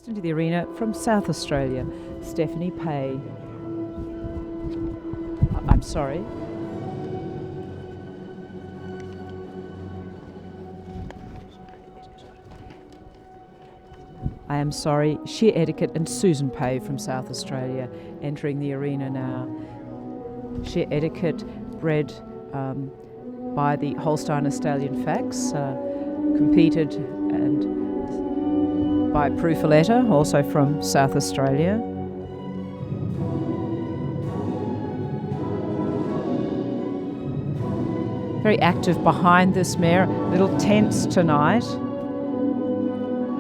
Into the arena from South Australia, Stephanie Pay. I'm sorry. I am sorry, Sheer Etiquette and Susan Pay from South Australia entering the arena now. Sheer Etiquette, bred by the Holstein Stallion Fax, competed and by Proofaletta, also from South Australia. Very active behind this mare, a little tense tonight.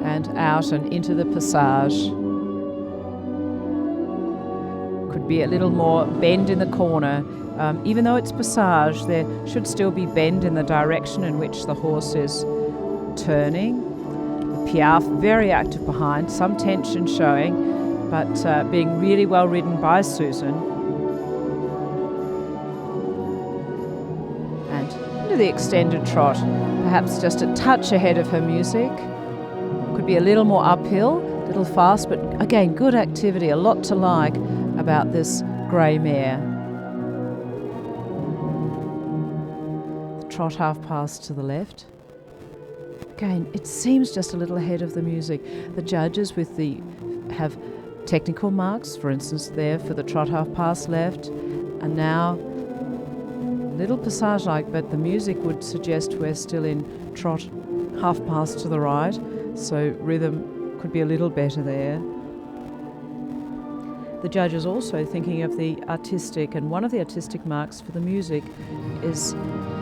And out and into the passage. Could be a little more bend in the corner. Even though it's passage, there should still be bend in the direction in which the horse is turning. Piaffe very active behind, some tension showing, but being really well ridden by Susan. And into the extended trot, perhaps just a touch ahead of her music. Could be a little more uphill, a little fast, but again, good activity, a lot to like about this grey mare. The trot half pass to the left. Again, it seems just a little ahead of the music. The judges have technical marks, for instance, there for the trot half pass left, and now little passage-like, but the music would suggest we're still in trot half pass to the right, so rhythm could be a little better there. The judges also thinking of the artistic, and one of the artistic marks for the music is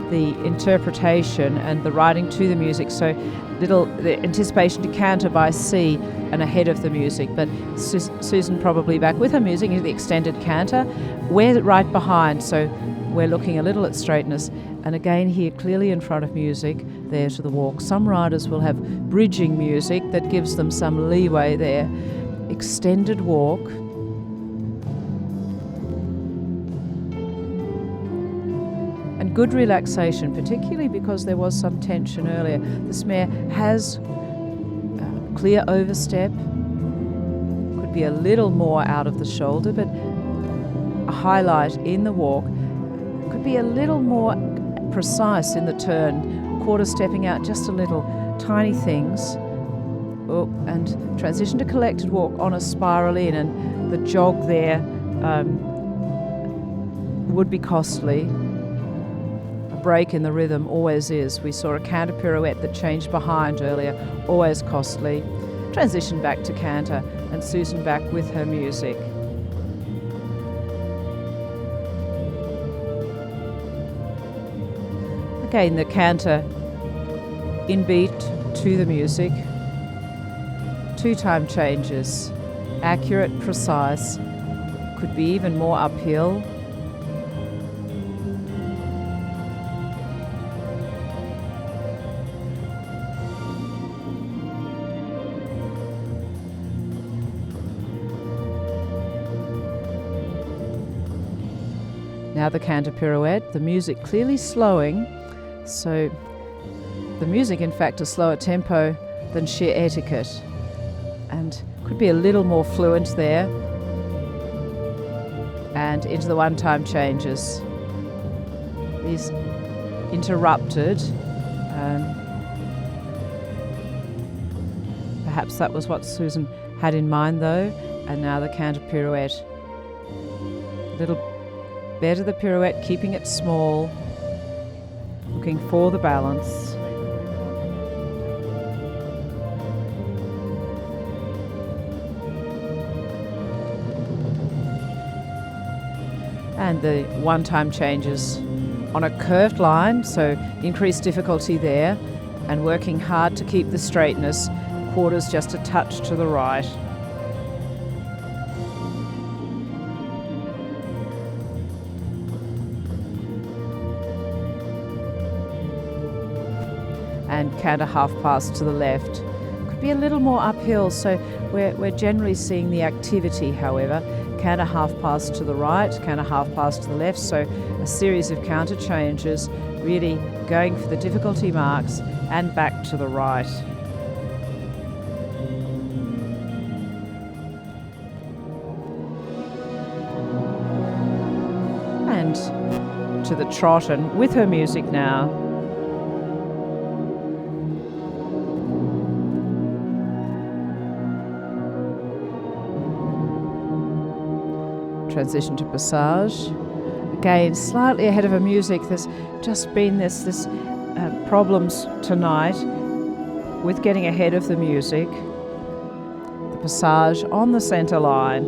the interpretation and the riding to the music, so the anticipation to canter by C and ahead of the music, but Susan probably back with her music into the extended canter. We're right behind, so we're looking a little at straightness, and again here clearly in front of music there to the walk. Some riders will have bridging music that gives them some leeway there. Extended walk. And good relaxation, particularly because there was some tension earlier. This mare has clear overstep, could be a little more out of the shoulder, but a highlight in the walk. Could be a little more precise in the turn, quarter stepping out just a little, tiny things. Oh, and transition to collected walk on a spiral in, and the jog there would be costly. Break in the rhythm always is. We saw a canter pirouette that changed behind earlier, always costly. Transition back to canter, and Susan back with her music. Again, the canter in beat to the music. 2 time changes, accurate, precise, could be even more uphill. Now the canter pirouette, the music clearly slowing, so the music in fact a slower tempo than Sheer Etiquette, and could be a little more fluent there, and into the 1 time changes. These interrupted, perhaps that was what Susan had in mind though, and now the canter pirouette. A little better the pirouette, keeping it small, looking for the balance. And the 1 time changes on a curved line, so increased difficulty there, and working hard to keep the straightness, quarters just a touch to the right. And canter half pass to the left. Could be a little more uphill, so we're generally seeing the activity, however. Canter half pass to the right, canter half pass to the left, so a series of counter changes, really going for the difficulty marks and back to the right. and to the trot, and with her music now. Transition to passage. Again, slightly ahead of her music. There's just been this problems tonight with getting ahead of the music. The passage on the centre line.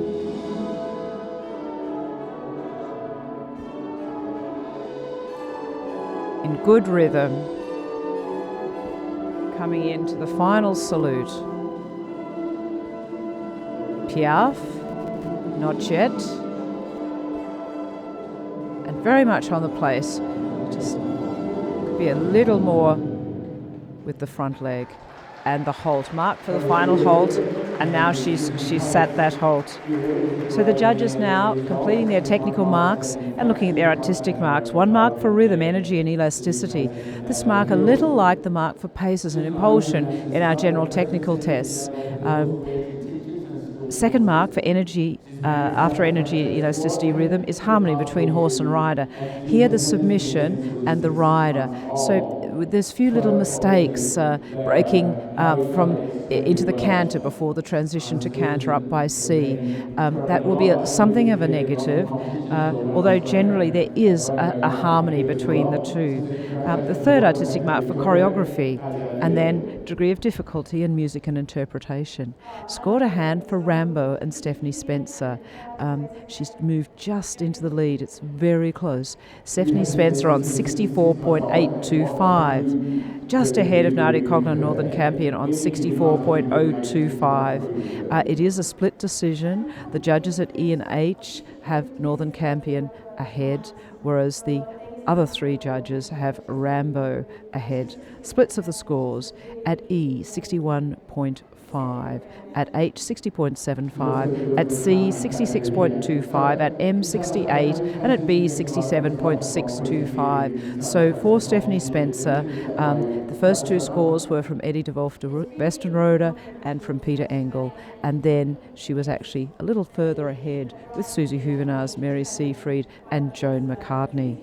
In good rhythm. Coming into the final salute. Piaf, not yet. And very much on the place. Just could be a little more with the front leg. And the halt, mark for the final halt, and now she's sat that halt. So the judges now completing their technical marks and looking at their artistic marks. One mark for rhythm, energy and elasticity. This mark a little like the mark for paces and impulsion in our general technical tests. Second mark for energy, after energy, elasticity, rhythm, is harmony between horse and rider. Here the submission and the rider. So there's few little mistakes breaking from into the canter before the transition to canter up by C. That will be something of a negative, although generally there is a harmony between the two. The third artistic mark for choreography, and then degree of difficulty in music and interpretation. Scored a hand for Rambo and Stephanie Spencer. She's moved just into the lead. It's very close. Stephanie Spencer on 64.825, just ahead of Nadia Coglan, Northern Campion on 64.025. It is a split decision. The judges at E and H have Northern Campion ahead, whereas the other three judges have Rambo ahead. Splits of the scores: at E, 61.5, at H, 60.75, at C, 66.25, at M, 68, and at B, 67.625. So for Stephanie Spencer, the first two scores were from Eddie de Wolf de Westenrode and from Peter Engel, and then she was actually a little further ahead with Susie Huvenars, Mary Seyfried and Joan McCartney.